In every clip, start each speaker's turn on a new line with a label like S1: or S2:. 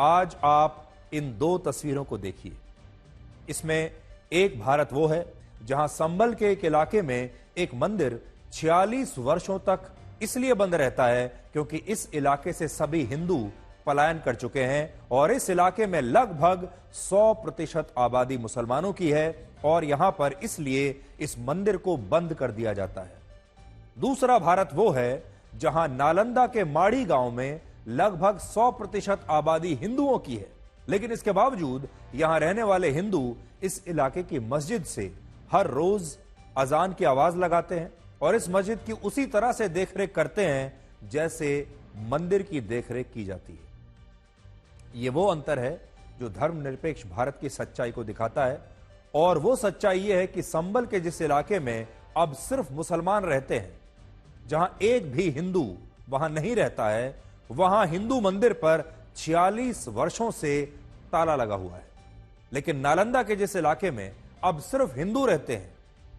S1: आज आप इन दो तस्वीरों को देखिए। इसमें एक भारत वो है जहां संभल के एक इलाके में एक मंदिर 46 वर्षों तक इसलिए बंद रहता है क्योंकि इस इलाके से सभी हिंदू पलायन कर चुके हैं और इस इलाके में लगभग 100% आबादी मुसलमानों की है और यहां पर इसलिए इस मंदिर को बंद कर दिया जाता है। दूसरा भारत वो है जहां नालंदा के माड़ी गांव में लगभग 100% आबादी हिंदुओं की है, लेकिन इसके बावजूद यहां रहने वाले हिंदू इस इलाके की मस्जिद से हर रोज अजान की आवाज लगाते हैं और इस मस्जिद की उसी तरह से देखरेख करते हैं जैसे मंदिर की देखरेख की जाती है। यह वो अंतर है जो धर्मनिरपेक्ष भारत की सच्चाई को दिखाता है और वो सच्चाई यह है कि संभल के जिस इलाके में अब सिर्फ मुसलमान रहते हैं, जहां एक भी हिंदू वहां नहीं रहता है, वहां हिंदू मंदिर पर 46 वर्षों से ताला लगा हुआ है। लेकिन नालंदा के जिस इलाके में अब सिर्फ हिंदू रहते हैं,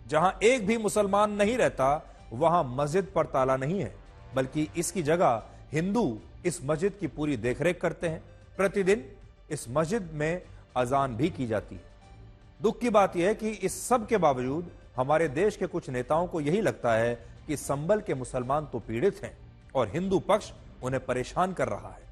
S1: जहां एक भी मुसलमान नहीं रहता, वहां मस्जिद पर ताला नहीं है, बल्कि इसकी जगह हिंदू इस मस्जिद की पूरी देखरेख करते हैं। प्रतिदिन इस मस्जिद में अजान भी की जाती है। दुख की बात यह है कि इस सब के बावजूद हमारे देश के कुछ नेताओं को यही लगता है कि संभल के मुसलमान तो पीड़ित हैं और हिंदू पक्ष उन्हें परेशान कर रहा है।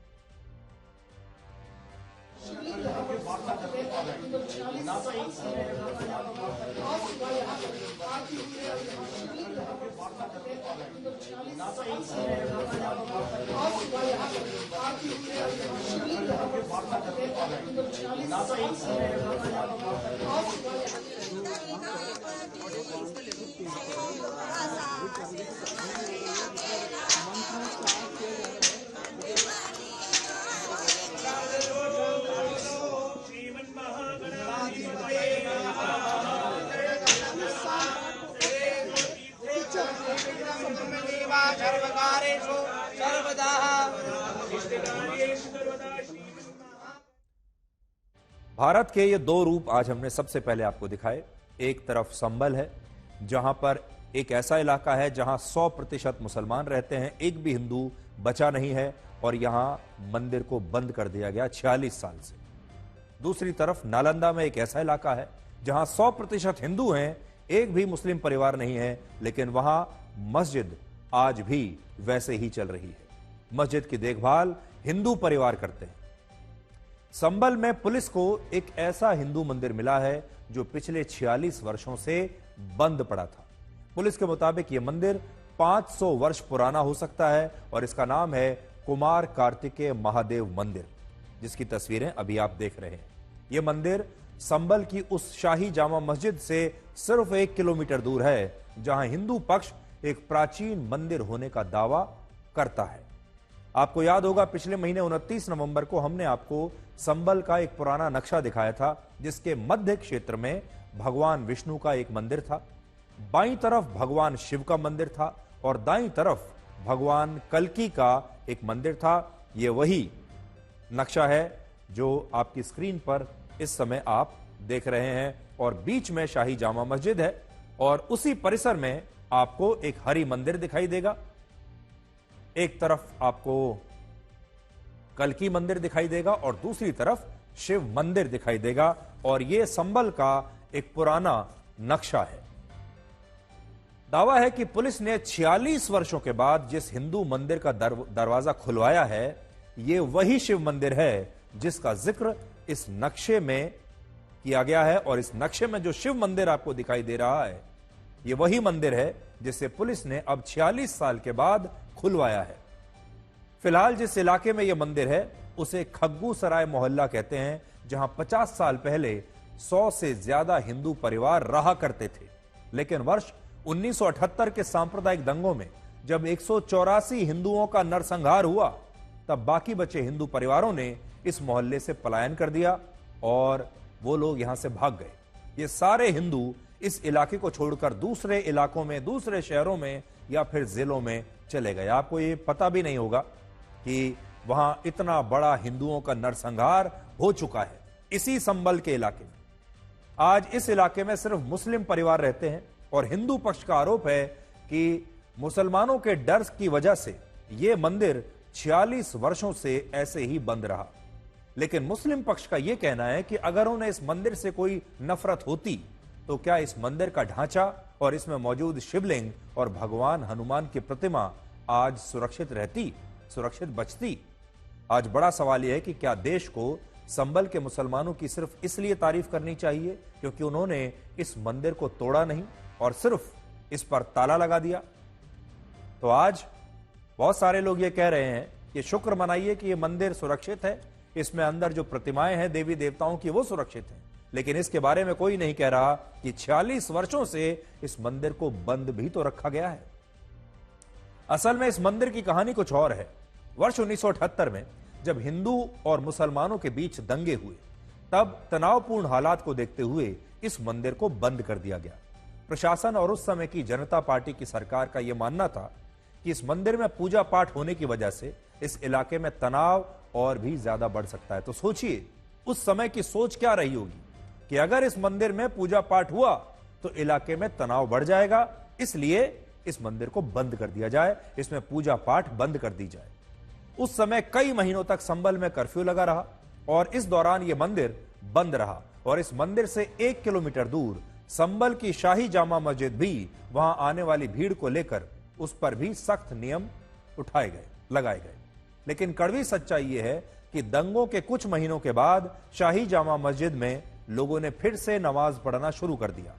S1: भारत के ये दो रूप आज हमने सबसे पहले आपको दिखाए। एक तरफ संभल है जहां पर एक ऐसा इलाका है जहां 100% मुसलमान रहते हैं, एक भी हिंदू बचा नहीं है और यहां मंदिर को बंद कर दिया गया 46 साल से। दूसरी तरफ नालंदा में एक ऐसा इलाका है जहां 100% हिंदू हैं, एक भी मुस्लिम परिवार नहीं है, लेकिन वहां मस्जिद आज भी वैसे ही चल रही है। मस्जिद की देखभाल हिंदू परिवार करते हैं। संभल में पुलिस को एक ऐसा हिंदू मंदिर मिला है जो पिछले 46 वर्षों से बंद पड़ा था। पुलिस के मुताबिक यह मंदिर 500 वर्ष पुराना हो सकता है और इसका नाम है कुमार कार्तिकेय महादेव मंदिर, जिसकी तस्वीरें अभी आप देख रहे हैं। यह मंदिर संभल की उस शाही जामा मस्जिद से सिर्फ 1 किलोमीटर दूर है जहां हिंदू पक्ष एक प्राचीन मंदिर होने का दावा करता है। आपको याद होगा पिछले महीने 29 नवंबर को हमने आपको संभल का एक पुराना नक्शा दिखाया था जिसके मध्य क्षेत्र में भगवान विष्णु का एक मंदिर था, बाईं तरफ भगवान शिव का मंदिर था और दाईं तरफ भगवान कल्की का एक मंदिर था। यह वही नक्शा है जो आपकी स्क्रीन पर इस समय आप देख रहे हैं और बीच में शाही जामा मस्जिद है और उसी परिसर में आपको एक हरि मंदिर दिखाई देगा। एक तरफ आपको कल्की मंदिर दिखाई देगा और दूसरी तरफ शिव मंदिर दिखाई देगा और यह संभल का एक पुराना नक्शा है। दावा है कि पुलिस ने 46 वर्षों के बाद जिस हिंदू मंदिर का दरवाजा खुलवाया है, यह वही शिव मंदिर है जिसका जिक्र इस नक्शे में किया गया है और इस नक्शे में जो शिव मंदिर आपको दिखाई दे रहा है, यह वही मंदिर है जिसे पुलिस ने अब 46 साल के बाद खुलवाया है। फिलहाल जिस इलाके में यह मंदिर है उसे खग्गू सराय मोहल्ला कहते हैं, जहां 50 साल पहले 100 से ज्यादा हिंदू परिवार रहा करते थे। लेकिन वर्ष 1978 के सांप्रदायिक दंगों में जब 184 हिंदुओं का नरसंहार हुआ, तब बाकी बचे हिंदू परिवारों ने इस मोहल्ले से पलायन कर दिया और वो लोग यहां से भाग गए। ये सारे हिंदू इस इलाके को छोड़कर दूसरे इलाकों में, दूसरे शहरों में या फिर जिलों में चले गए। आपको ये पता भी नहीं होगा कि वहां इतना बड़ा हिंदुओं का नरसंहार हो चुका है इसी संभल के इलाके में। आज इस इलाके में सिर्फ मुस्लिम परिवार रहते हैं और हिंदू पक्ष का आरोप है कि मुसलमानों के डर की वजह से यह मंदिर 46 वर्षों से ऐसे ही बंद रहा। लेकिन मुस्लिम पक्ष का यह कहना है कि अगर उन्हें इस मंदिर से कोई नफरत होती तो क्या इस मंदिर का ढांचा और इसमें मौजूद शिवलिंग और भगवान हनुमान की प्रतिमा आज सुरक्षित रहती, सुरक्षित बचती? आज बड़ा सवाल यह है कि क्या देश को संभल के मुसलमानों की सिर्फ इसलिए तारीफ करनी चाहिए क्योंकि उन्होंने इस मंदिर को तोड़ा नहीं और सिर्फ इस पर ताला लगा दिया? तो आज बहुत सारे लोग ये कह रहे हैं कि शुक्र मनाइए कि यह मंदिर सुरक्षित है, इसमें अंदर जो प्रतिमाएं हैं देवी देवताओं की वो सुरक्षित हैं, लेकिन इसके बारे में कोई नहीं कह रहा कि 46 वर्षों से इस मंदिर को बंद भी तो रखा गया है। असल में इस मंदिर की कहानी कुछ और है। वर्ष 1978 में जब हिंदू और मुसलमानों के बीच दंगे हुए तब तनावपूर्ण हालात को देखते हुए इस मंदिर को बंद कर दिया गया। प्रशासन और उस समय की जनता पार्टी की सरकार का यह मानना था कि इस मंदिर में पूजा पाठ होने की वजह से इस इलाके में तनाव और भी ज्यादा बढ़ सकता है। तो सोचिए उस समय की सोच क्या रही होगी कि अगर इस मंदिर में पूजा पाठ हुआ तो इलाके में तनाव बढ़ जाएगा, इसलिए इस मंदिर को बंद कर दिया जाए, इसमें पूजा पाठ बंद कर दी जाए। उस समय कई महीनों तक संभल में कर्फ्यू लगा रहा और इस दौरान यह मंदिर बंद रहा और इस मंदिर से 1 किलोमीटर दूर संभल की शाही जामा मस्जिद भी, वहां आने वाली भीड़ को लेकर उस पर भी सख्त नियम लगाए गए। लेकिन कड़वी सच्चाई यह है कि दंगों के कुछ महीनों के बाद शाही जामा मस्जिद में लोगों ने फिर से नमाज पढ़ना शुरू कर दिया,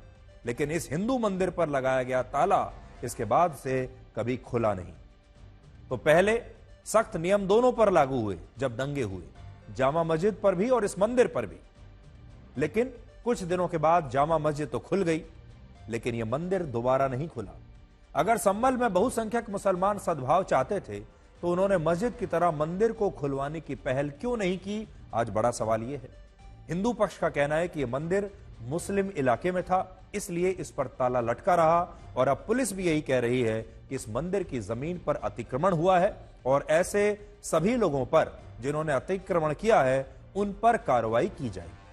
S1: लेकिन इस हिंदू मंदिर पर लगाया गया ताला इसके बाद से कभी खुला नहीं। तो पहले सख्त नियम दोनों पर लागू हुए जब दंगे हुए, जामा मस्जिद पर भी और इस मंदिर पर भी, लेकिन कुछ दिनों के बाद जामा मस्जिद तो खुल गई लेकिन यह मंदिर दोबारा नहीं खुला। अगर संभल में बहुसंख्यक मुसलमान सद्भाव चाहते थे तो उन्होंने मस्जिद की तरह मंदिर को खुलवाने की पहल क्यों नहीं की? आज बड़ा सवाल यह है। हिंदू पक्ष का कहना है कि यह मंदिर मुस्लिम इलाके में था, इसलिए इस पर ताला लटका रहा और अब पुलिस भी यही कह रही है कि इस मंदिर की जमीन पर अतिक्रमण हुआ है और ऐसे सभी लोगों पर जिन्होंने अतिक्रमण किया है उन पर कार्रवाई की जाएगी।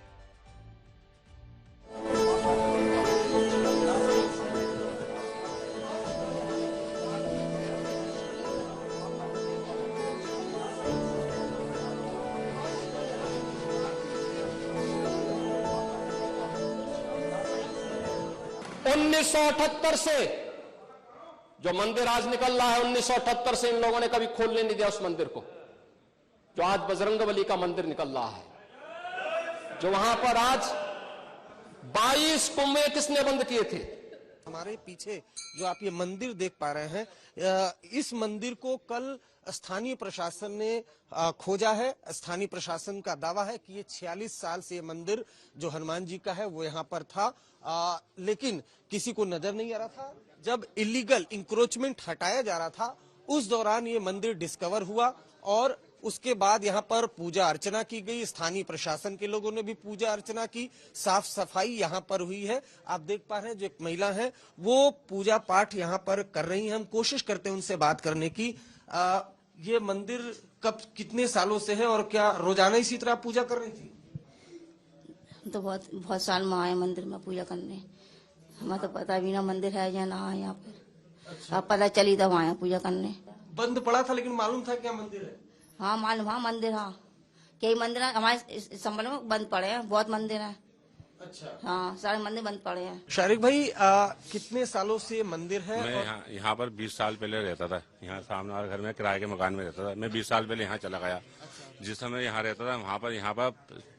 S2: उन्नीस 1978 से जो मंदिर आज निकल रहा है, 1978 से इन लोगों ने कभी खोलने नहीं दिया उस मंदिर को। जो आज बजरंगबली का मंदिर निकल रहा है, जो वहां पर आज 22 कुएं किसने बंद किए थे?
S3: हमारे पीछे जो आप ये मंदिर देख पा रहे हैं, इस मंदिर को कल स्थानीय प्रशासन ने खोजा है। स्थानीय प्रशासन का दावा है कि ये 46 साल से ये मंदिर जो हनुमान जी का है वो यहाँ पर था, लेकिन किसी को नजर नहीं आ रहा था। जब इलीगल इंक्रोचमेंट हटाया जा रहा था उस दौरान ये मंदिर डिस्कवर हुआ और उसके बाद यहाँ पर पूजा अर्चना की गई। स्थानीय प्रशासन के लोगों ने भी पूजा अर्चना की, साफ सफाई यहाँ पर हुई है। आप देख पा रहे हैं जो एक महिला है वो पूजा पाठ यहाँ पर कर रही है। हम कोशिश करते हैं उनसे बात करने की। ये मंदिर कब कितने सालों से है और क्या रोजाना इसी तरह पूजा कर रही थी?
S4: तो बहुत साल में आए मंदिर में पूजा करने, हमें तो पता भी ना मंदिर है या ना है यहाँ पर। अच्छा। अब पता चली तब आए पूजा करने।
S3: बंद पड़ा था लेकिन मालूम था क्या मंदिर है?
S4: हाँ मालूम, हाँ मंदिर, हाँ कई मंदिर हमारे संबल में बंद पड़े हैं, बहुत मंदिर हैं।
S3: अच्छा।
S4: हाँ सारे मंदिर बंद पड़े हैं।
S3: शारिक भाई, कितने सालों से मंदिर है?
S5: मैं यहाँ पर 20 साल पहले रहता था। यहाँ सामने वाले घर में किराए के मकान में रहता था। मैं 20 साल पहले यहाँ चला गया। जिस समय यहाँ रहता था वहाँ पर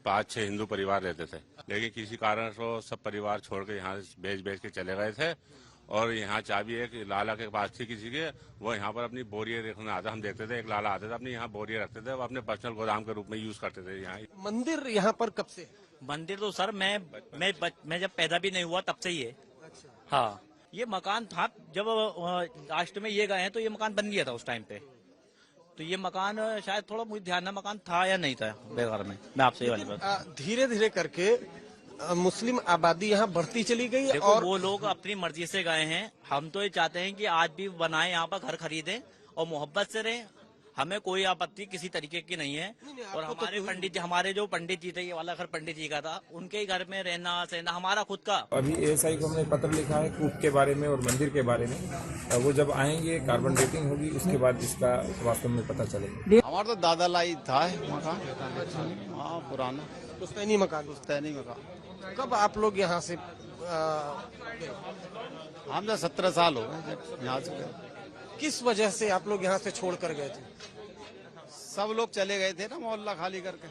S5: 5-6 हिंदू परिवार रहते थे, लेकिन किसी कारण से सब परिवार छोड़ के यहाँ बेच के चले गए थे। और यहाँ चाबी एक लाला के पास थी किसी के, वो यहाँ पर अपनी बोरियां रखने आता। हम देखते थे एक लाला आते थे अपनी यहाँ बोरियां रखते थे, वो अपने पर्सनल गोदाम के रूप में यूज करते थे। यहाँ
S3: मंदिर यहाँ पर कब से?
S6: मंदिर तो सर मैं जब पैदा भी नहीं हुआ तब से ही है।
S3: अच्छा।
S6: हाँ, ये मकान था जब लास्ट में ये गए हैं तो ये मकान बन गया था उस टाइम पे। तो ये मकान शायद थोड़ा मुझे ध्यान है मकान था या नहीं था बेघर में। मैं आपसे ये वाली बात,
S3: धीरे धीरे करके मुस्लिम आबादी यहाँ बढ़ती चली गई
S6: और वो लोग अपनी मर्जी से गए हैं। हम तो ये चाहते हैं कि आज भी बनाए, यहाँ पर घर खरीदें और मोहब्बत से रहें। हमें कोई आपत्ति किसी तरीके की नहीं है। और हमारे पंडित जी, हमारे जो पंडित जी थे, ये वाला घर पंडित जी का था, उनके ही घर में रहना सहना हमारा खुद का।
S7: अभी एएसआई को हमने पत्र लिखा है कूप के बारे में और मंदिर के बारे में। वो जब आएंगे कार्बन डेटिंग होगी, उसके बाद इसका वास्तव में पता चलेगा।
S8: हमारा तो दादा लाई था मकान, हाँ पुराना
S3: पुश्तैनी मकान।
S8: पुश्तैनी मकान।
S3: कब आप लोग यहाँ से
S8: हम तो 17 साल हो गए यहाँ से गए।
S3: किस वजह से आप लोग यहाँ से छोड़ कर गए थे?
S8: सब लोग चले गए थे ना मोहल्ला खाली करके,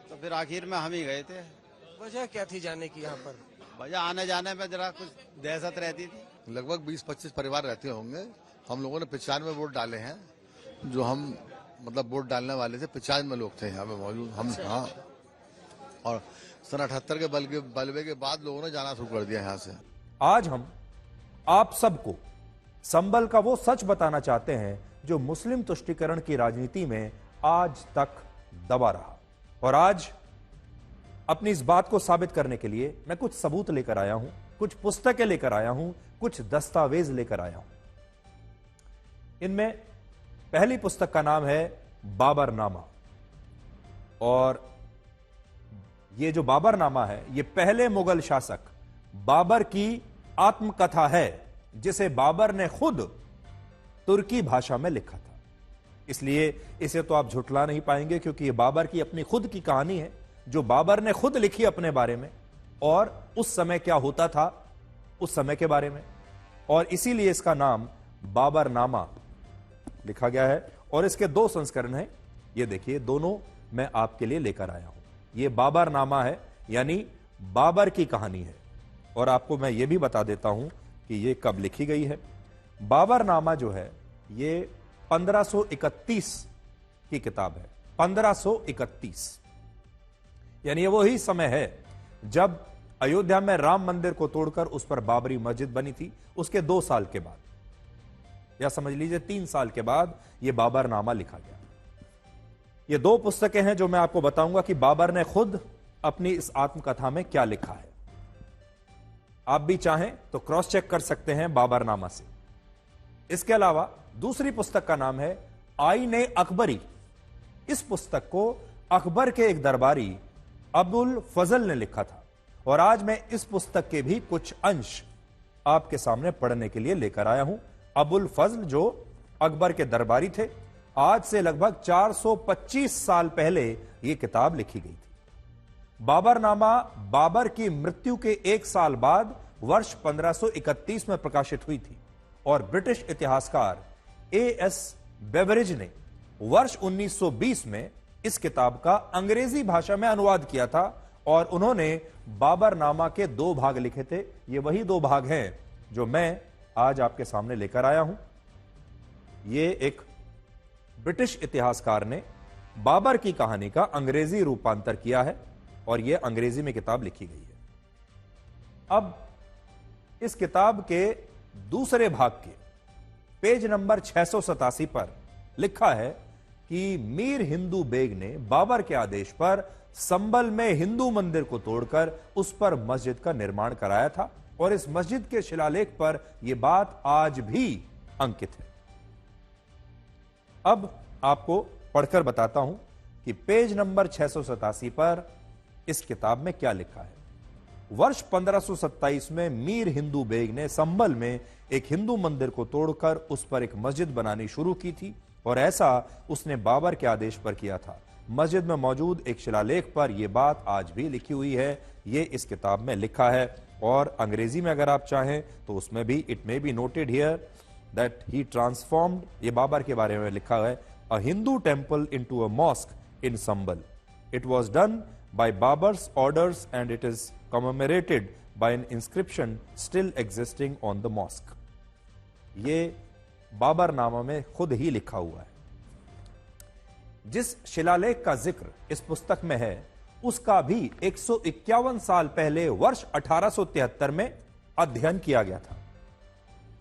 S8: तो फिर आखिर में हम ही गए थे।
S3: वजह क्या थी जाने की यहाँ पर?
S8: भैया आने जाने में जरा कुछ दहशत रहती थी।
S9: लगभग 20-25 परिवार रहते होंगे। हम लोगों ने 95 वोट डाले हैं, जो हम मतलब वोट डालने वाले थे 95 लोग थे यहाँ पे मौजूद हम। हाँ, और सन 78 के बलबे के बाद लोगों ने जाना शुरू कर दिया यहाँ से।
S1: आज हम आप सबको संबल का वो सच बताना चाहते हैं जो मुस्लिम तुष्टीकरण की राजनीति में आज तक दबा रहा। और आज अपनी इस बात को साबित करने के लिए मैं कुछ सबूत लेकर आया हूं, कुछ पुस्तकें लेकर आया हूं, कुछ दस्तावेज लेकर आया हूं। इनमें पहली पुस्तक का नाम है बाबरनामा। और ये जो बाबरनामा है, ये पहले मुगल शासक बाबर की आत्मकथा है, जिसे बाबर ने खुद तुर्की भाषा में लिखा था। इसलिए इसे तो आप झुठला नहीं पाएंगे, क्योंकि ये बाबर की अपनी खुद की कहानी है, जो बाबर ने खुद लिखी अपने बारे में और उस समय क्या होता था उस समय के बारे में। और इसीलिए इसका नाम बाबरनामा लिखा गया है। और इसके 2 संस्करण हैं, ये देखिए, दोनों मैं आपके लिए लेकर आया हूं। ये बाबरनामा है, यानी बाबर की कहानी है। और आपको मैं ये भी बता देता हूं कि ये कब लिखी गई है। बाबरनामा जो है ये 1531 की किताब है। 1531 यानी ये वही समय है जब अयोध्या में राम मंदिर को तोड़कर उस पर बाबरी मस्जिद बनी थी। उसके 2 साल के बाद, या समझ लीजिए 3 साल के बाद, यह बाबरनामा लिखा गया। ये 2 पुस्तकें हैं जो मैं आपको बताऊंगा कि बाबर ने खुद अपनी इस आत्मकथा में क्या लिखा है। आप भी चाहें तो क्रॉस चेक कर सकते हैं बाबरनामा से। इसके अलावा दूसरी पुस्तक का नाम है आईने अकबरी। इस पुस्तक को अकबर के एक दरबारी अबुल फजल ने लिखा था। और आज मैं इस पुस्तक के भी कुछ अंश आपके सामने पढ़ने के लिए लेकर आया हूं। अबुल फजल जो अकबर के दरबारी थे, आज से लगभग 425 साल पहले यह किताब लिखी गई थी। बाबरनामा बाबर की मृत्यु के 1 साल बाद वर्ष 1531 में प्रकाशित हुई थी। और ब्रिटिश इतिहासकार A.S. बेवरेज ने वर्ष 1920 में इस किताब का अंग्रेजी भाषा में अनुवाद किया था। और उन्होंने बाबरनामा के 2 भाग लिखे थे। ये वही 2 भाग हैं जो मैं आज आपके सामने लेकर आया हूं। ये एक ब्रिटिश इतिहासकार ने बाबर की कहानी का अंग्रेजी रूपांतर किया है और यह अंग्रेजी में किताब लिखी गई है। अब इस किताब के दूसरे भाग के पेज नंबर 687 पर लिखा है कि मीर हिंदू बेग ने बाबर के आदेश पर संबल में हिंदू मंदिर को तोड़कर उस पर मस्जिद का निर्माण कराया था। और इस मस्जिद के शिलालेख पर यह बात आज भी अंकित है। अब आपको पढ़कर बताता हूं कि पेज नंबर 687 पर इस किताब में क्या लिखा है। वर्ष 1527 में मीर हिंदू बेग ने संबल में एक हिंदू मंदिर को तोड़कर उस पर एक मस्जिद बनानी शुरू की थी। और ऐसा उसने बाबर के आदेश पर किया था। मस्जिद में मौजूद एक शिलालेख पर यह बात आज भी लिखी हुई है। यह इस किताब में लिखा है। और अंग्रेजी में अगर आप चाहें तो उसमें भी it may be noted here that he transformed, ये बाबर के बारे में लिखा है, a Hindu temple into a mosque in Sambhal. It was done by Babar's orders and it is commemorated by an inscription still existing on the mosque. ये बाबरनामा में खुद ही लिखा हुआ है। जिस शिलालेख का जिक्र इस पुस्तक में है उसका भी 151 साल पहले वर्ष 1873 में अध्ययन किया गया था।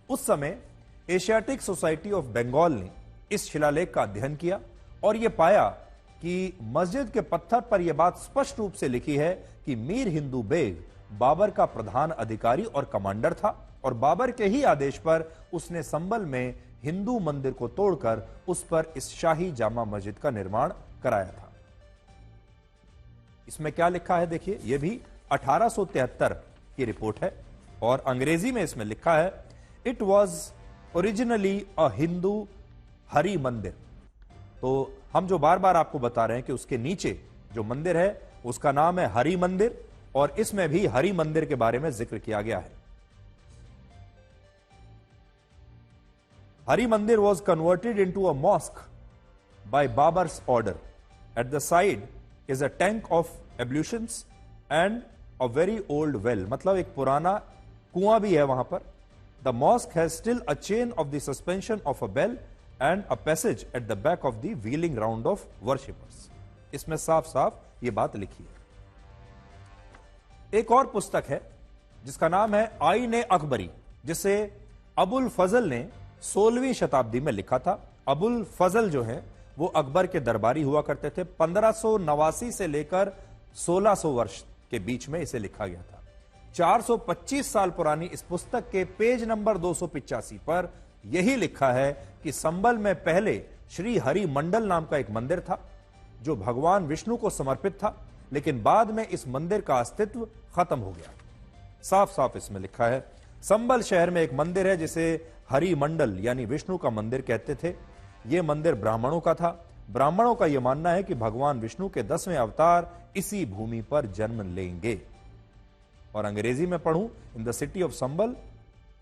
S1: उस समय एशियाटिक सोसाइटी ऑफ बंगाल ने इस शिलालेख का अध्ययन किया और यह पाया कि मस्जिद के पत्थर पर यह बात स्पष्ट रूप से लिखी है कि मीर हिंदू बेग बाबर का प्रधान अधिकारी और कमांडर था और बाबर के ही आदेश पर उसने संबल में हिंदू मंदिर को तोड़कर उस पर इस शाही जामा मस्जिद का निर्माण कराया था। इसमें क्या लिखा है देखिए, यह भी 1873 की रिपोर्ट है और अंग्रेजी में इसमें लिखा है, इट वॉज ओरिजिनली अ हिंदू हरि मंदिर। तो हम जो बार बार आपको बता रहे हैं कि उसके नीचे जो मंदिर है उसका नाम है हरि मंदिर, और इसमें भी हरि मंदिर के बारे में जिक्र किया गया है। Hari Mandir was converted into a mosque by Babar's order. At the side is a tank of ablutions and a very old well, मतलब एक पुराना कुआं भी है वहां पर। The mosque has still a chain of the suspension of a bell and a passage at the back of the wheeling round of worshippers. इसमें साफ साफ ये बात लिखी है। एक और पुस्तक है जिसका नाम है आईने अकबरी, जिसे अबुल फजल ने 16वीं शताब्दी में लिखा था। अबुल फजल जो है वो अकबर के दरबारी हुआ करते थे। 1589 से लेकर 1600 वर्ष के बीच में इसे लिखा गया था। 425 साल पुरानी इस पुस्तक के पेज नंबर 285 पर यही लिखा है कि संबल में पहले श्री हरि मंडल नाम का एक मंदिर था जो भगवान विष्णु को समर्पित था, लेकिन बाद में इस मंदिर का अस्तित्व खत्म हो गया। साफ साफ इसमें लिखा है। संबल शहर में एक मंदिर है जिसे हरि मंडल यानी विष्णु का मंदिर कहते थे। यह मंदिर ब्राह्मणों का था। ब्राह्मणों का यह मानना है कि भगवान विष्णु के 10वें अवतार इसी भूमि पर जन्म लेंगे। और अंग्रेजी में पढ़ूं, in the city of Sambhal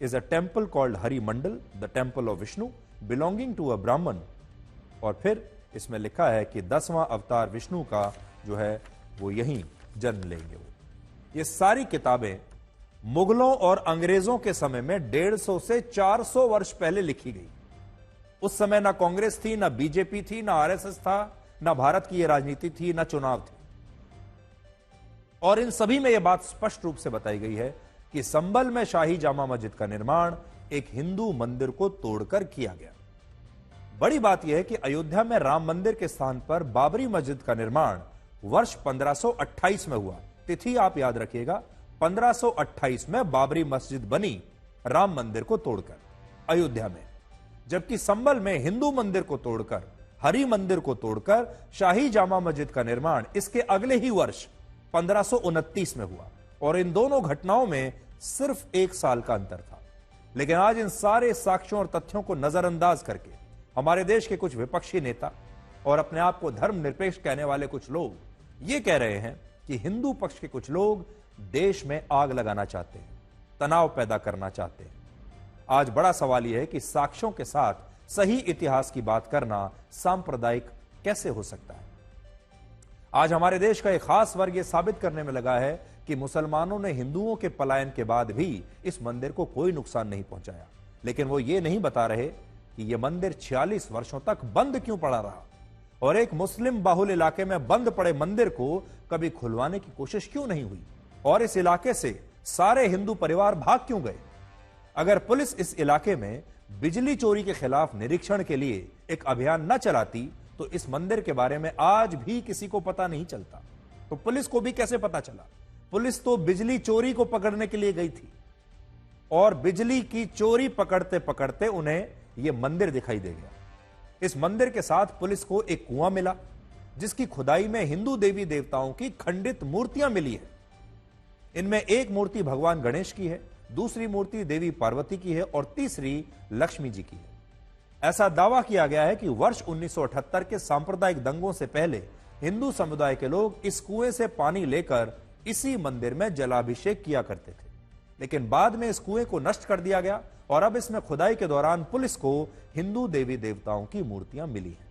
S1: is a temple called Hari Mandal, the temple of Vishnu belonging to a Brahmin. और फिर इसमें लिखा है कि 10वां अवतार विष्णु का जो है वो यहीं जन्म लेंगे। ये सारी किताबें मुगलों और अंग्रेजों के समय में 150 से 400 वर्ष पहले लिखी गई। उस समय ना कांग्रेस थी, ना बीजेपी थी, ना आरएसएस था, ना भारत की यह राजनीति थी, ना चुनाव थे। और इन सभी में यह बात स्पष्ट रूप से बताई गई है कि संबल में शाही जामा मस्जिद का निर्माण एक हिंदू मंदिर को तोड़कर किया गया। बड़ी बात यह है कि अयोध्या में राम मंदिर के स्थान पर बाबरी मस्जिद का निर्माण वर्ष 1528 में हुआ। तिथि आप याद रखिएगा, 1528 में बाबरी मस्जिद बनी राम मंदिर को तोड़कर अयोध्या में, जबकि संबल में हिंदू मंदिर को तोड़कर, हरि मंदिर को तोड़कर शाही जामा मस्जिद का निर्माण इसके अगले ही वर्ष 1529 में हुआ। और इन दोनों घटनाओं में सिर्फ 1 साल का अंतर था। लेकिन आज इन सारे साक्ष्यों और तथ्यों को नजरअंदाज करके हमारे देश के कुछ विपक्षी नेता और अपने आप को धर्मनिरपेक्ष कहने वाले कुछ लोग ये कह रहे हैं कि हिंदू पक्ष के कुछ लोग देश में आग लगाना चाहते हैं, तनाव पैदा करना चाहते हैं। आज बड़ा सवाल यह है कि साक्ष्यों के साथ सही इतिहास की बात करना सांप्रदायिक कैसे हो सकता है। आज हमारे देश का एक खास वर्ग यह साबित करने में लगा है कि मुसलमानों ने हिंदुओं के पलायन के बाद भी इस मंदिर को कोई नुकसान नहीं पहुंचाया, लेकिन वो ये नहीं बता रहे कि यह मंदिर 46 वर्षों तक बंद क्यों पड़ा रहा और एक मुस्लिम बाहुल इलाके में बंद पड़े मंदिर को कभी खुलवाने की कोशिश क्यों नहीं हुई और इस इलाके से सारे हिंदू परिवार भाग क्यों गए। अगर पुलिस इस इलाके में बिजली चोरी के खिलाफ निरीक्षण के लिए एक अभियान न चलाती तो इस मंदिर के बारे में आज भी किसी को पता नहीं चलता। तो पुलिस को भी कैसे पता चला? पुलिस तो बिजली चोरी को पकड़ने के लिए गई थी और बिजली की चोरी पकड़ते पकड़ते उन्हें यह मंदिर दिखाई दे गया। इस मंदिर के साथ पुलिस को एक कुआं मिला जिसकी खुदाई में हिंदू देवी देवताओं की खंडित मूर्तियां मिली है। इनमें एक मूर्ति भगवान गणेश की है, दूसरी मूर्ति देवी पार्वती की है और तीसरी लक्ष्मी जी की है। ऐसा दावा किया गया है कि वर्ष 1978 के सांप्रदायिक दंगों से पहले हिंदू समुदाय के लोग इस कुएं से पानी लेकर इसी मंदिर में जलाभिषेक किया करते थे, लेकिन बाद में इस कुएं को नष्ट कर दिया गया और अब इसमें खुदाई के दौरान पुलिस को हिंदू देवी देवताओं की मूर्तियां मिली हैं।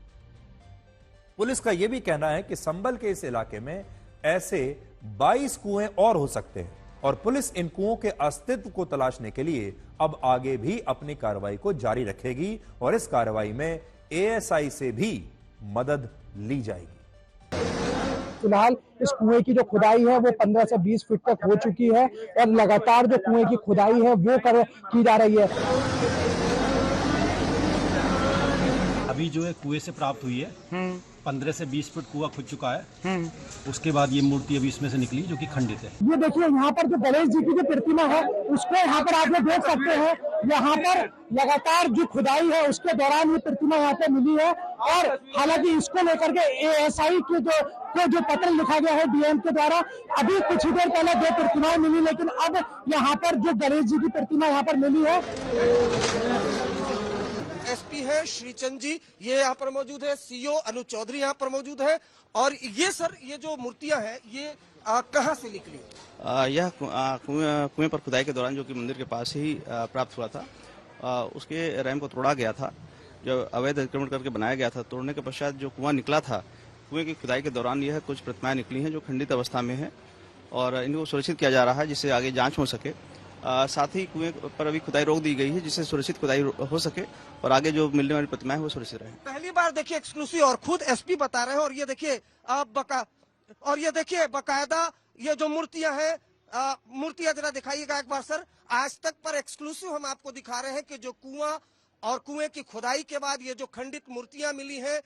S1: पुलिस का यह भी कहना है कि संबल के इस इलाके में ऐसे 22 कुएं और हो सकते हैं और पुलिस इन कुओं के अस्तित्व को तलाशने के लिए अब आगे भी अपनी कार्रवाई को जारी रखेगी और इस कार्रवाई में एएसआई से भी मदद ली जाएगी।
S10: फिलहाल इस कुएं की जो खुदाई है वो 15 से 20 फीट तक हो चुकी है और लगातार जो कुएं की खुदाई है वो की जा रही है।
S11: अभी जो है कुएं से प्राप्त हुई है 15 से 20 फुट कुआं खुद चुका है। उसके बाद ये मूर्ति अभी इसमें से निकली जो कि खंडित है।
S10: ये देखिए यहाँ पर जो गणेश जी की जो प्रतिमा है उसको यहाँ पर आप लोग देख सकते हैं यहाँ पर लगातार जो खुदाई है उसके दौरान ये प्रतिमा यहाँ पे मिली है। और हालांकि इसको लेकर के एएसआई के जो पत्र लिखा गया है डीएम के द्वारा, अभी कुछ ही देर पहले 2 प्रतिमाएं मिली, लेकिन अब यहाँ पर जो गणेश जी की प्रतिमा यहाँ पर मिली है।
S3: एसपी है श्रीचंद जी, ये यहाँ पर मौजूद है। सीओ अनुज चौधरी यहाँ पर मौजूद है। और ये सर, ये जो मूर्तियां हैं ये कहाँ से निकली?
S12: यह कुएं पर खुदाई के दौरान, जो कि मंदिर के पास ही प्राप्त हुआ था, उसके रैम को तोड़ा गया था। जब अवैध अतिक्रमण करके बनाया गया था, तोड़ने के पश्चात जो कुआं निकला था, कुएं की खुदाई के दौरान यह कुछ प्रतिमाएं निकली हैं जो खंडित अवस्था में है और इनको सुरक्षित किया जा रहा है जिससे आगे जांच हो सके। साथ ही कुएं पर अभी खुदाई रोक दी गई है जिससे सुरक्षित खुदाई हो सके और आगे जो मिलने वाली प्रतिमाएं वो सुरक्षित रहे।
S3: पहली बार देखिए एक्सक्लूसिव, और खुद एसपी बता रहे हैं। और ये देखिए बकायदा ये जो मूर्तियां हैं, मूर्तियां जरा दिखाइएगा एक बार सर। आज तक पर एक्सक्लूसिव हम आपको दिखा रहे हैं कि जो कुआं और कुएं की खुदाई के बाद ये जो खंडित मूर्तियां मिली हैं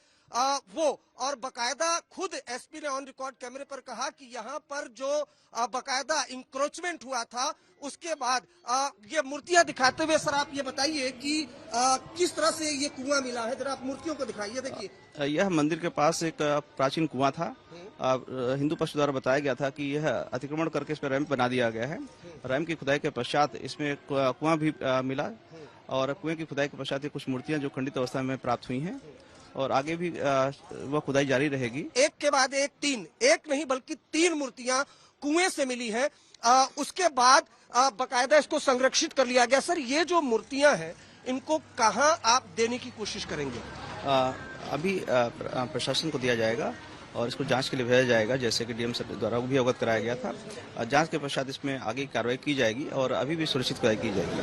S3: वो, और बकायदा खुद एसपी ने ऑन रिकॉर्ड कैमरे पर कहा कि यहाँ पर जो बकायदा इंक्रोचमेंट हुआ था उसके बाद ये मूर्तियां दिखाते हुए सर आप ये बताइए कि किस तरह से ये कुआं मिला है, जरा आप मूर्तियों को दिखाइए। देखिए,
S12: यह मंदिर के पास एक प्राचीन कुआं था। हिंदू पक्ष द्वारा बताया गया था कि यह अतिक्रमण करके इस पर रैंप बना दिया गया है। रैंप की खुदाई के पश्चात इसमें कुआं भी मिला और कुएं की खुदाई के पश्चात कुछ मूर्तियां जो खंडित अवस्था में प्राप्त हुई हैं और आगे भी वह खुदाई जारी रहेगी।
S3: एक के बाद एक नहीं बल्कि 3 मूर्तियां कुएं से मिली है। उसके बाद बकायदा इसको संरक्षित कर लिया गया। सर, ये जो मूर्तियां हैं इनको कहां आप देने की कोशिश करेंगे?
S12: अभी प्रशासन को दिया जाएगा और इसको जांच के लिए भेजा जाएगा, जैसे कि डीएम सर द्वारा भी अवगत कराया गया था। जांच के पश्चात इसमें आगे की कार्रवाई की जाएगी और अभी भी सुरक्षित खुदाई की जाएगी।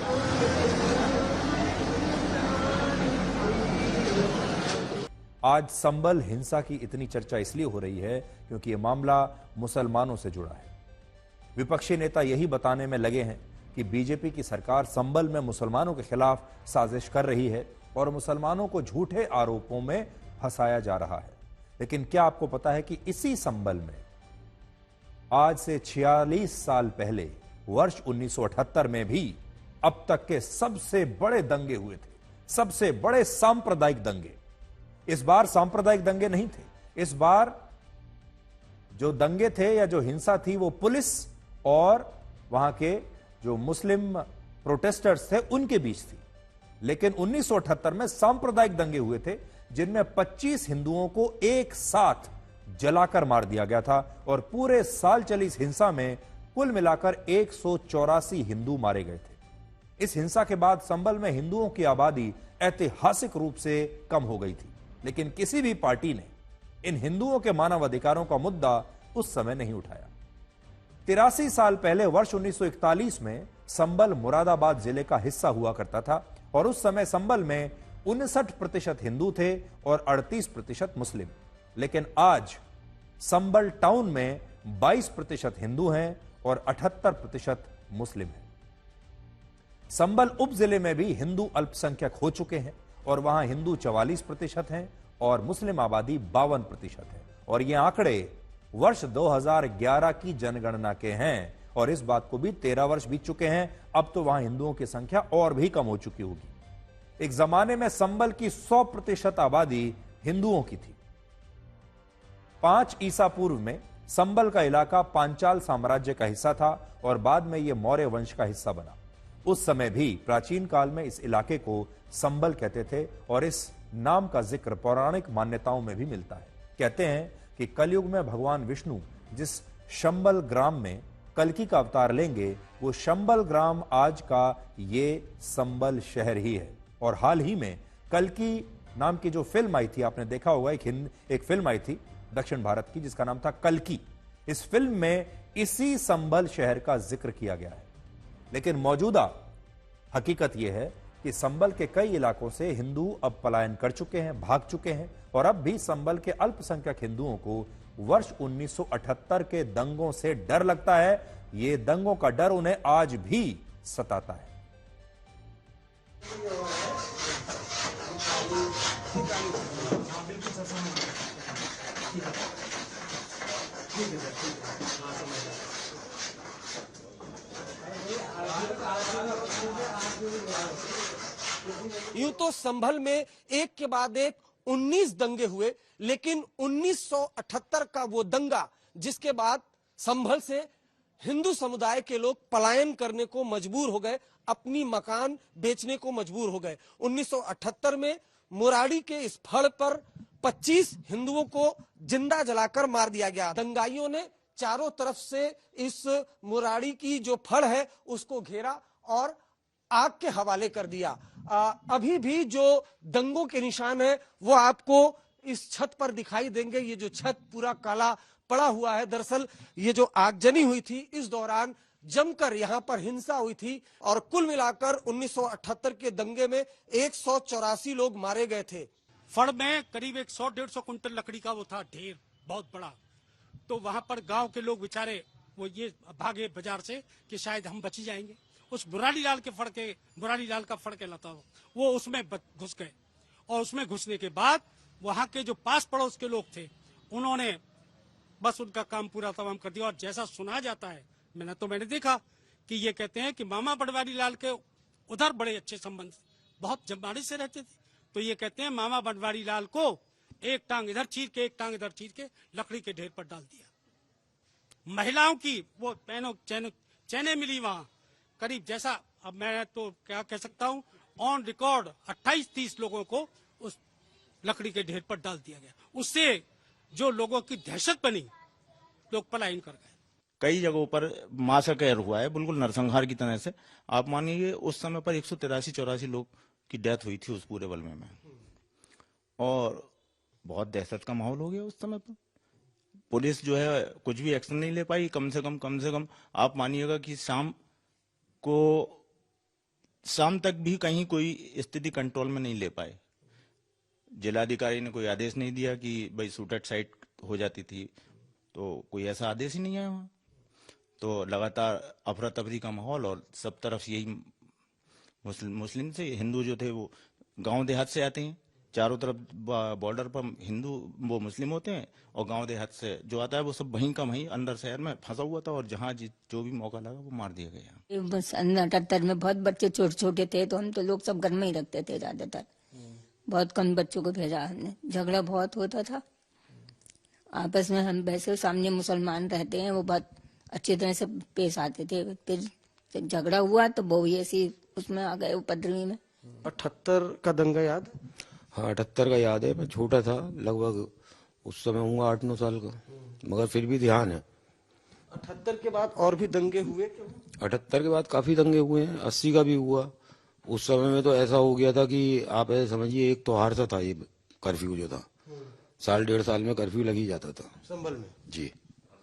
S1: आज संबल हिंसा की इतनी चर्चा इसलिए हो रही है क्योंकि यह मामला मुसलमानों से जुड़ा है। विपक्षी नेता यही बताने में लगे हैं कि बीजेपी की सरकार संबल में मुसलमानों के खिलाफ साजिश कर रही है और मुसलमानों को झूठे आरोपों में फंसाया जा रहा है। लेकिन क्या आपको पता है कि इसी संबल में आज से 46 साल पहले वर्ष 1978 में भी अब तक के सबसे बड़े दंगे हुए थे, सबसे बड़े सांप्रदायिक दंगे। इस बार सांप्रदायिक दंगे नहीं थे, इस बार जो दंगे थे या जो हिंसा थी वो पुलिस और वहां के जो मुस्लिम प्रोटेस्टर्स थे उनके बीच थी। लेकिन 1978 में सांप्रदायिक दंगे हुए थे जिनमें 25 हिंदुओं को एक साथ जलाकर मार दिया गया था और पूरे साल चली इस हिंसा में कुल मिलाकर 184 हिंदू मारे गए थे। इस हिंसा के बाद संबल में हिंदुओं की आबादी ऐतिहासिक रूप से कम हो गई थी, लेकिन किसी भी पार्टी ने इन हिंदुओं के मानव अधिकारों का मुद्दा उस समय नहीं उठाया। 83 साल पहले वर्ष 1941 में संबल मुरादाबाद जिले का हिस्सा हुआ करता था और उस समय संबल में 59% हिंदू थे और 38% मुस्लिम। लेकिन आज संबल टाउन में 22% हिंदू हैं और 78% मुस्लिम हैं। संबल उप जिले में भी हिंदू अल्पसंख्यक हो चुके हैं और वहां हिंदू 44% हैं और मुस्लिम आबादी 52% है। और ये आंकड़े वर्ष 2011 की जनगणना के हैं और इस बात को भी 13 वर्ष बीत चुके हैं। अब तो वहां हिंदुओं की संख्या और भी कम हो चुकी होगी। एक जमाने में संबल की 100% आबादी हिंदुओं की थी। 5 ईसा पूर्व में संबल का इलाका पांचाल साम्राज्य का हिस्सा था और बाद में यह मौर्य वंश का हिस्सा बना। उस समय भी प्राचीन काल में इस इलाके को संबल कहते थे और इस नाम का जिक्र पौराणिक मान्यताओं में भी मिलता है। कहते हैं कि कलयुग में भगवान विष्णु जिस शंबल ग्राम में कल्कि का अवतार लेंगे वो शंबल ग्राम आज का ये संबल शहर ही है। और हाल ही में कल्कि नाम की जो फिल्म आई थी, आपने देखा होगा, एक फिल्म आई थी दक्षिण भारत की जिसका नाम था कल्कि। इस फिल्म में इसी संबल शहर का जिक्र किया गया है। लेकिन मौजूदा हकीकत यह है कि संबल के कई इलाकों से हिंदू अब पलायन कर चुके हैं, भाग चुके हैं और अब भी संबल के अल्पसंख्यक हिंदुओं को वर्ष 1978 के दंगों से डर लगता है। ये दंगों का डर उन्हें आज भी सताता है।
S3: यूं तो संभल में एक के बाद एक 19 दंगे हुए, लेकिन 1978 का वो दंगा जिसके बाद संभल से हिंदू समुदाय के लोग पलायन करने को मजबूर हो गए, अपनी मकान बेचने को मजबूर हो गए। 1978 में मुराड़ी के इस फड़ पर 25 हिंदुओं को जिंदा जलाकर मार दिया गया। दंगाइयों ने चारों तरफ से इस मुराड़ी की जो फड़ है उसको घेरा और आग के हवाले कर दिया। अभी भी जो दंगों के निशान है वो आपको इस छत पर दिखाई देंगे। ये जो छत पूरा काला पड़ा हुआ है, दरअसल ये जो आगजनी हुई थी इस दौरान जमकर यहाँ पर हिंसा हुई थी और कुल मिलाकर 1978 के दंगे में 184 लोग मारे गए थे।
S13: फड़ में करीब 100-150 कुंटल लकड़ी का वो था ढेर, बहुत बड़ा। तो वहां पर गांव के लोग बेचारे वो ये भागे बाजार से कि शायद हम बच जाएंगे। उस मुरारी लाल का फड़ के लता वो उसमें घुस गए और उसमें घुसने के बाद वहां के जो पास पड़ोस के लोग थे उन्होंने बस उनका काम पूरा तमाम कर दिया। और जैसा सुना जाता है, मैंने देखा कि ये कहते हैं कि मामा बनवारी लाल के उधर बड़े अच्छे संबंध, बहुत जमाने से रहते थे। तो ये कहते हैं मामा बनवारी लाल को एक टांग इधर चीर के एक टांग इधर चीर के लकड़ी के ढेर पर डाल दिया। महिलाओं की वो चैने मिली वहां करीब, जैसा अब मैं तो क्या कह सकता हूं, ऑन रिकॉर्ड 28-30 लोगों को उस लकड़ी के ढेर पर डाल दिया गया। उससे जो लोगों की दहशत बनी, लोग पलायन कर गए।
S14: कई जगहों पर मासा कहर हुआ है, बिल्कुल नरसंहार की तरह से। आप मानिए उस समय पर 183-84 लोग की डेथ हुई थी उस पूरे बलमे में, और बहुत दहशत का माहौल हो गया उस समय पर। पुलिस जो है कुछ भी एक्शन नहीं ले पाई। कम से कम आप मानिएगा कि शाम तक भी कहीं कोई स्थिति कंट्रोल में नहीं ले पाए। जिलाधिकारी ने कोई आदेश नहीं दिया कि भाई शूट साइट हो जाती थी, तो कोई ऐसा आदेश ही नहीं आया वहां। तो लगातार अफरा तफरी का माहौल, और सब तरफ यही मुस्लिम से हिंदू जो थे वो गांव देहात से आते हैं। चारों तरफ बॉर्डर पर हिंदू वो मुस्लिम होते हैं, और गांव देहात से जो आता है वो सब वहीं का वहीं अंदर शहर में फंसा हुआ था, और जहां जो भी मौका लगा वो मार दिया गया।
S15: बस 78 में बहुत बच्चे छोटे थे, तो हम तो लोग सब घर में ही रखते थे ज्यादातर। बहुत कम बच्चों को भेजा हमने। झगड़ा बहुत होता था आपस में। हम वैसे सामने मुसलमान रहते हैं, वो बहुत अच्छी तरह से पेश आते थे। फिर झगड़ा हुआ तो वो ऐसी उसमें आ गए उपद्रवी में।
S16: 78 का दंगा याद? हाँ, 78 का याद है। मैं छोटा था, लगभग उस समय होऊंगा 8-9 साल का, मगर फिर भी ध्यान है।
S3: 78 के बाद और भी दंगे हुए?
S16: 78 के बाद काफी दंगे हुए हैं। 80 का भी हुआ। उस समय में तो ऐसा हो गया था कि आप ऐसे समझिए एक त्योहार सा था ये कर्फ्यू जो था। 1.5 साल में कर्फ्यू लग ही जाता था
S3: संभल में।
S16: जी।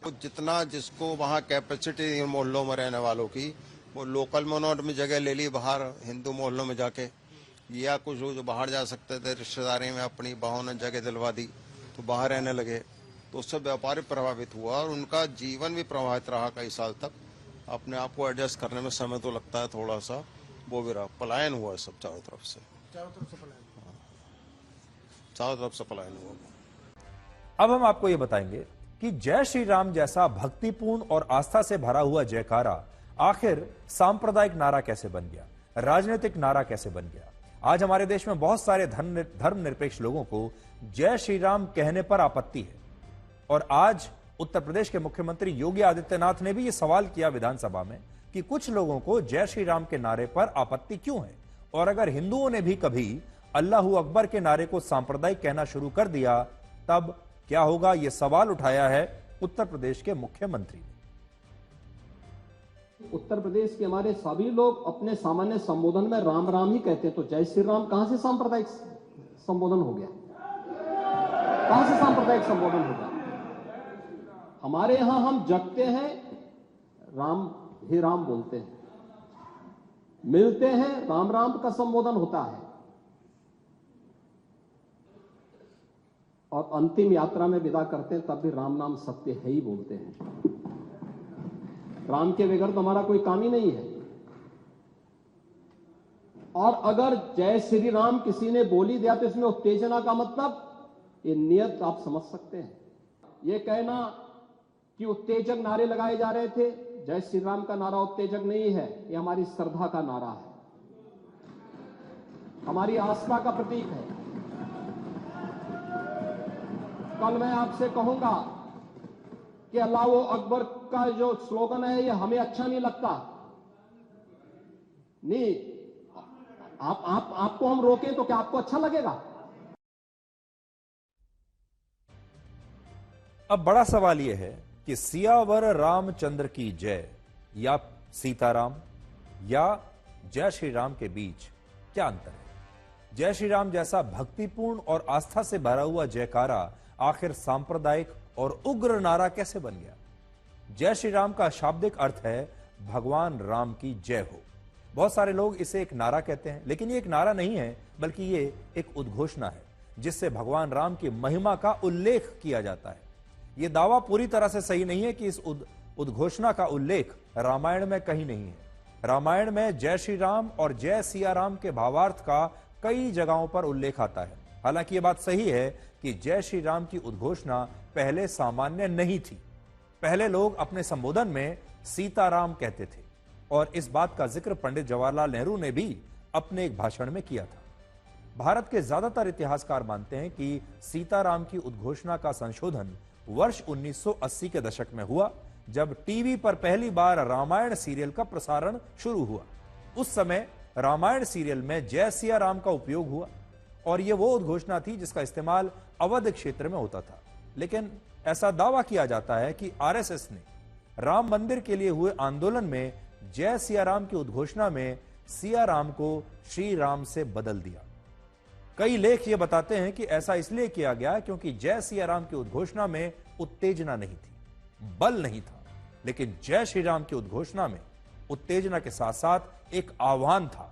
S17: तो जितना जिसको वहाँ कैपेसिटी मोहल्लों में रहने वालों की, वो लोकल में उन्होंने जगह ले ली बाहर हिंदू मोहल्लों में जाके, या कुछ जो बाहर जा सकते थे रिश्तेदारी में अपनी बहनों ने जगह दिलवा दी तो बाहर रहने लगे। तो उससे व्यापार भी प्रभावित हुआ और उनका जीवन भी प्रभावित रहा कई साल तक। अपने आप को एडजस्ट करने में समय तो लगता है थोड़ा सा, वो भी रहा। पलायन हुआ सब चारों तरफ से पलायन हुआ।
S1: अब हम आपको यह बताएंगे कि जय श्री राम जैसा भक्तिपूर्ण और आस्था से भरा हुआ जयकारा आखिर सांप्रदायिक नारा कैसे बन गया, राजनीतिक नारा कैसे बन गया। आज हमारे देश में बहुत सारे धर्मनिरपेक्ष लोगों को जय श्री राम कहने पर आपत्ति है, और आज उत्तर प्रदेश के मुख्यमंत्री योगी आदित्यनाथ ने भी यह सवाल किया विधानसभा में कि कुछ लोगों को जय श्री राम के नारे पर आपत्ति क्यों है, और अगर हिंदुओं ने भी कभी अल्लाहू अकबर के नारे को सांप्रदायिक कहना शुरू कर दिया तब क्या होगा। यह सवाल उठाया है उत्तर प्रदेश के मुख्यमंत्री ने।
S2: उत्तर प्रदेश के हमारे सभी लोग अपने सामान्य संबोधन में राम राम ही कहते हैं, तो जय श्री राम कहां से सांप्रदायिक संबोधन हो गया? कहां से सांप्रदायिक संबोधन हो गया? हमारे यहां हम जगते हैं राम ही राम बोलते हैं, मिलते हैं राम राम का संबोधन होता है, और अंतिम यात्रा में विदा करते हैं तब भी राम नाम सत्य है ही बोलते हैं। राम के बगैर तो हमारा कोई काम ही नहीं है। और अगर जय श्री राम किसी ने बोली दिया तो इसमें उत्तेजना का मतलब, ये नियत आप समझ सकते हैं। ये कहना कि उत्तेजक नारे लगाए जा रहे थे, जय श्री राम का नारा उत्तेजक नहीं है, ये हमारी श्रद्धा का नारा है। हमारी आस्था का प्रतीक है। कल मैं आपसे कहूंगा कि अल्लाह अकबर का जो स्लोगन है ये हमें अच्छा नहीं लगता, नहीं आपको हम रोकें तो क्या आपको अच्छा लगेगा?
S1: अब बड़ा सवाल यह है कि सियावर रामचंद्र की जय या सीताराम या जय श्री राम के बीच क्या अंतर है? जय श्री राम जैसा भक्तिपूर्ण और आस्था से भरा हुआ जयकारा आखिर सांप्रदायिक और उग्र नारा कैसे बन गया? जय श्री राम का शाब्दिक अर्थ है भगवान राम की जय हो। बहुत सारे लोग इसे एक नारा कहते हैं, लेकिन ये एक नारा नहीं है, बल्कि ये एक उद्घोषणा है जिससे भगवान राम की महिमा का उल्लेख किया जाता है। यह दावा पूरी तरह से सही नहीं है कि इस उद्घोषणा का उल्लेख रामायण में कहीं नहीं है। रामायण में जय श्री राम और जय सिया राम के भावार्थ का कई जगहों पर उल्लेख आता है। हालांकि यह बात सही है कि जय श्री राम की उद्घोषणा पहले सामान्य नहीं थी। पहले लोग अपने संबोधन में सीताराम कहते थे और इस बात का जिक्र पंडित जवाहरलाल नेहरू ने भी अपने एक भाषण में किया था। भारत के ज्यादातर इतिहासकार मानते हैं कि सीताराम की उद्घोषणा का संशोधन वर्ष 1980 के दशक में हुआ, जब टीवी पर पहली बार रामायण सीरियल का प्रसारण शुरू हुआ। उस समय रामायण सीरियल में जय सिया राम का उपयोग हुआ और यह वो उद्घोषणा थी जिसका इस्तेमाल अवध क्षेत्र में होता था। लेकिन ऐसा दावा किया जाता है कि आरएसएस ने राम मंदिर के लिए हुए आंदोलन में जय सिया राम की उद्घोषणा में सिया राम को श्री राम से बदल दिया। कई लेख ये बताते हैं कि ऐसा इसलिए किया गया क्योंकि जय सिया राम की उद्घोषणा में उत्तेजना नहीं थी, बल नहीं था, लेकिन जय श्री राम की उद्घोषणा में उत्तेजना के साथ साथ एक आह्वान था,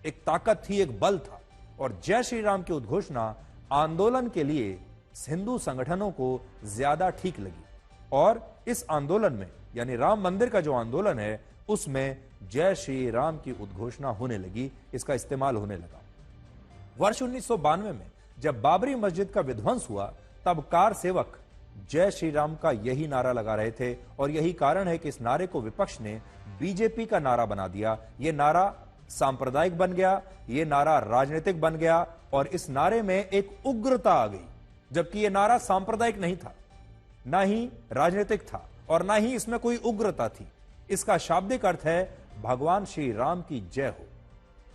S1: एक ताकत थी, एक बल था। और जय श्री राम की उद्घोषणा आंदोलन के लिए हिंदू संगठनों को ज्यादा ठीक लगी और इस आंदोलन में, यानी राम मंदिर का जो आंदोलन है, उसमें जय श्री राम की उद्घोषणा होने लगी, इसका इस्तेमाल होने लगा। वर्ष 1992 में जब बाबरी मस्जिद का विध्वंस हुआ, तब कार सेवक जय श्री राम का यही नारा लगा रहे थे और यही कारण है कि इस नारे को विपक्ष ने बीजेपी का नारा बना दिया। यह नारा सांप्रदायिक बन गया, यह नारा राजनीतिक बन गया और इस नारे में एक उग्रता आ गई, जबकि यह नारा सांप्रदायिक नहीं था, ना ही राजनीतिक था और ना ही इसमें कोई उग्रता थी। इसका शाब्दिक अर्थ है भगवान श्री राम की जय हो।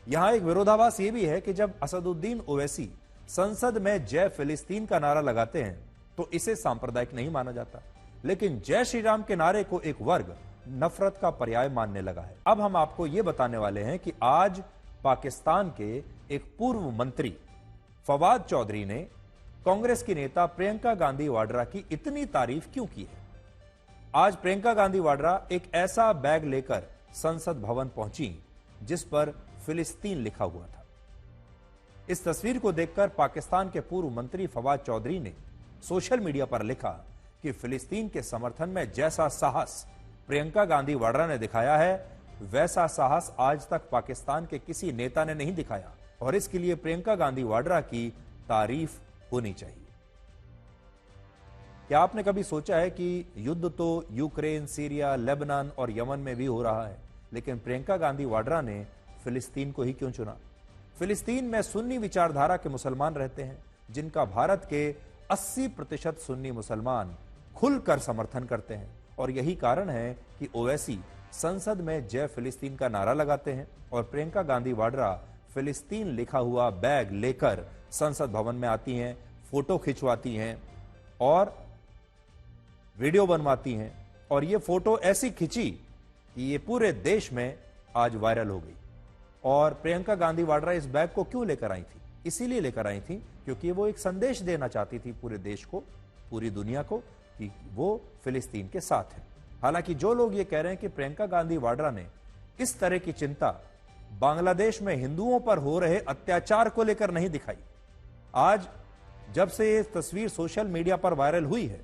S1: यहां एक विरोधाभास यह भी है कि जब असदुद्दीन ओवैसी संसद में जय फिलिस्तीन का नारा लगाते हैं तो इसे सांप्रदायिक नहीं माना जाता, लेकिन जय श्री राम के नारे को एक वर्ग नफरत का पर्याय मानने लगा है। अब हम आपको यह बताने वाले हैं कि आज पाकिस्तान के एक पूर्व मंत्री फवाद चौधरी ने कांग्रेस की नेता प्रियंका गांधी वाड्रा की इतनी तारीफ क्यों की है। आज प्रियंका गांधी वाड्रा एक ऐसा बैग लेकर संसद भवन पहुंची जिस पर फिलिस्तीन लिखा हुआ था। इस तस्वीर को देखकर पाकिस्तान के पूर्व मंत्री फवाद चौधरी ने सोशल मीडिया पर लिखा कि फिलिस्तीन के समर्थन में जैसा साहस प्रियंका गांधी वाड्रा ने दिखाया है, वैसा साहस आज तक पाकिस्तान के किसी नेता ने नहीं दिखाया और इसके लिए प्रियंका गांधी वाड्रा की तारीफ होनी चाहिए। क्या आपने कभी सोचा है कि युद्ध तो यूक्रेन, सीरिया, लेबनान और यमन में भी हो रहा है, लेकिन प्रियंका गांधी वाड्रा ने फिलिस्तीन को ही क्यों चुना? फिलिस्तीन में सुन्नी विचारधारा के मुसलमान रहते हैं, जिनका भारत के 80% सुन्नी मुसलमान खुलकर समर्थन करते हैं और यही कारण है कि ओवैसी संसद में जय फिलिस्तीन का नारा लगाते हैं और प्रियंका गांधी वाड्रा फिलिस्तीन लिखा हुआ बैग लेकर संसद भवन में आती हैं, फोटो खिंचवाती हैं और वीडियो बनवाती हैं और ये फोटो ऐसी खिंची कि ये पूरे देश में आज वायरल हो गई। और प्रियंका गांधी वाड्रा इस बैग को क्यों लेकर आई थी? इसीलिए लेकर आई थी क्योंकि वो एक संदेश देना चाहती थी पूरे देश को, पूरी दुनिया को, कि वो फिलिस्तीन के साथ है। हालांकि जो लोग ये कह रहे हैं कि प्रियंका गांधी वाड्रा ने इस तरह की चिंता बांग्लादेश में हिंदुओं पर हो रहे अत्याचार को लेकर नहीं दिखाई, आज जब से ये तस्वीर सोशल मीडिया पर वायरल हुई है,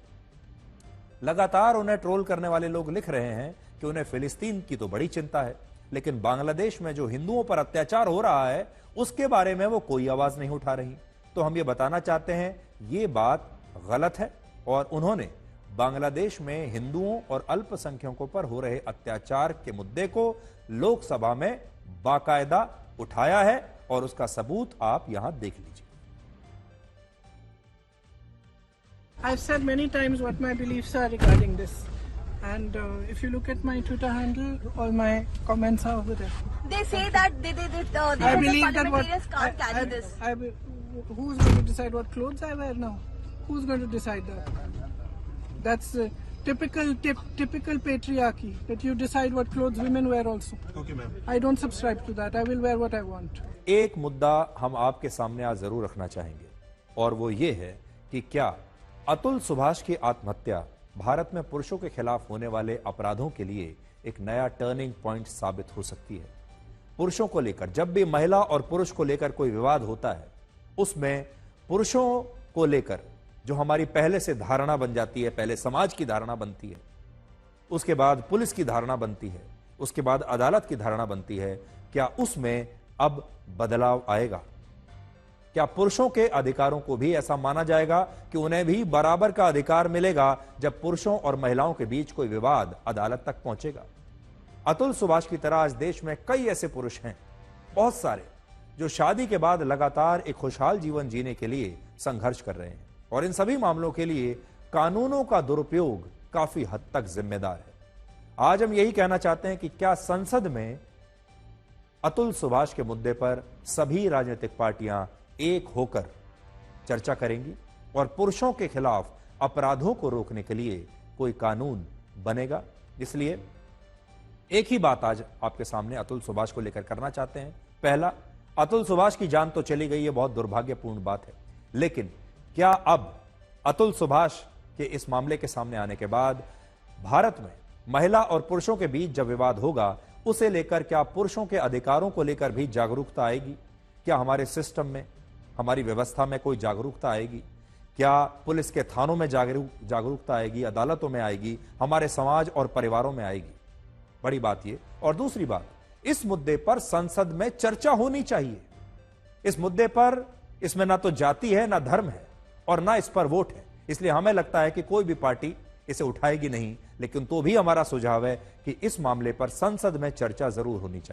S1: लगातार उन्हें ट्रोल करने वाले लोग लिख रहे हैं कि उन्हें फिलिस्तीन की तो बड़ी चिंता है, लेकिन बांग्लादेश में जो हिंदुओं पर अत्याचार हो रहा है उसके बारे में वो कोई आवाज नहीं उठा रही। तो हम ये बताना चाहते हैं ये बात गलत है और उन्होंने बांग्लादेश में हिंदुओं और अल्पसंख्यकों पर हो रहे अत्याचार के मुद्दे को लोकसभा में बाकायदा उठाया है और उसका सबूत आप यहां देख लीजिए।
S18: I've said many times what my beliefs are regarding this, and if you look at my Twitter handle, all my comments are over there.
S19: They say that they
S18: I believe that what
S19: can't carry this.
S18: Who's going to decide what clothes I wear now? Who's going to decide that? That's typical patriarchy, that you decide what clothes women wear also.
S20: Okay, ma'am.
S18: I don't subscribe to that. I will wear what I want.
S1: एक मुद्दा हम आपके सामने आज जरूर रखना चाहेंगे, और वो ये है कि क्या अतुल सुभाष की आत्महत्या भारत में पुरुषों के खिलाफ होने वाले अपराधों के लिए एक नया टर्निंग पॉइंट साबित हो सकती है। पुरुषों को लेकर जब भी महिला और पुरुष को लेकर कोई विवाद होता है, उसमें पुरुषों को लेकर जो हमारी पहले से धारणा बन जाती है, पहले समाज की धारणा बनती है, उसके बाद पुलिस की धारणा बनती है, उसके बाद अदालत की धारणा बनती है, क्या उसमें अब बदलाव आएगा? क्या पुरुषों के अधिकारों को भी ऐसा माना जाएगा कि उन्हें भी बराबर का अधिकार मिलेगा जब पुरुषों और महिलाओं के बीच कोई विवाद अदालत तक पहुंचेगा? अतुल सुभाष की तरह आज देश में कई ऐसे पुरुष हैं, बहुत सारे, जो शादी के बाद लगातार एक खुशहाल जीवन जीने के लिए संघर्ष कर रहे हैं, और इन सभी मामलों के लिए कानूनों का दुरुपयोग काफी हद तक जिम्मेदार है। आज हम यही कहना चाहते हैं कि क्या संसद में अतुल सुभाष के मुद्दे पर सभी राजनीतिक पार्टियां एक होकर चर्चा करेंगी और पुरुषों के खिलाफ अपराधों को रोकने के लिए कोई कानून बनेगा? इसलिए एक ही बात आज आपके सामने अतुल सुभाष को लेकर करना चाहते हैं। पहला, अतुल सुभाष की जान तो चली गई है, बहुत दुर्भाग्यपूर्ण बात है, लेकिन क्या अब अतुल सुभाष के इस मामले के सामने आने के बाद भारत में महिला और पुरुषों के बीच जब विवाद होगा, उसे लेकर क्या पुरुषों के अधिकारों को लेकर भी जागरूकता आएगी? क्या हमारे सिस्टम में, हमारी व्यवस्था में कोई जागरूकता आएगी? क्या पुलिस के थानों में जागरूकता आएगी, अदालतों में आएगी, हमारे समाज और परिवारों में आएगी? बड़ी बात ये। और दूसरी बात, इस मुद्दे पर संसद में चर्चा होनी चाहिए। इस मुद्दे पर, इसमें ना तो जाति है, ना धर्म है, और ना इस पर वोट है, इसलिए हमें लगता है कि कोई भी पार्टी इसे उठाएगी नहीं, लेकिन तो भी हमारा सुझाव है कि इस मामले पर संसद में चर्चा जरूर होनी चाहिए।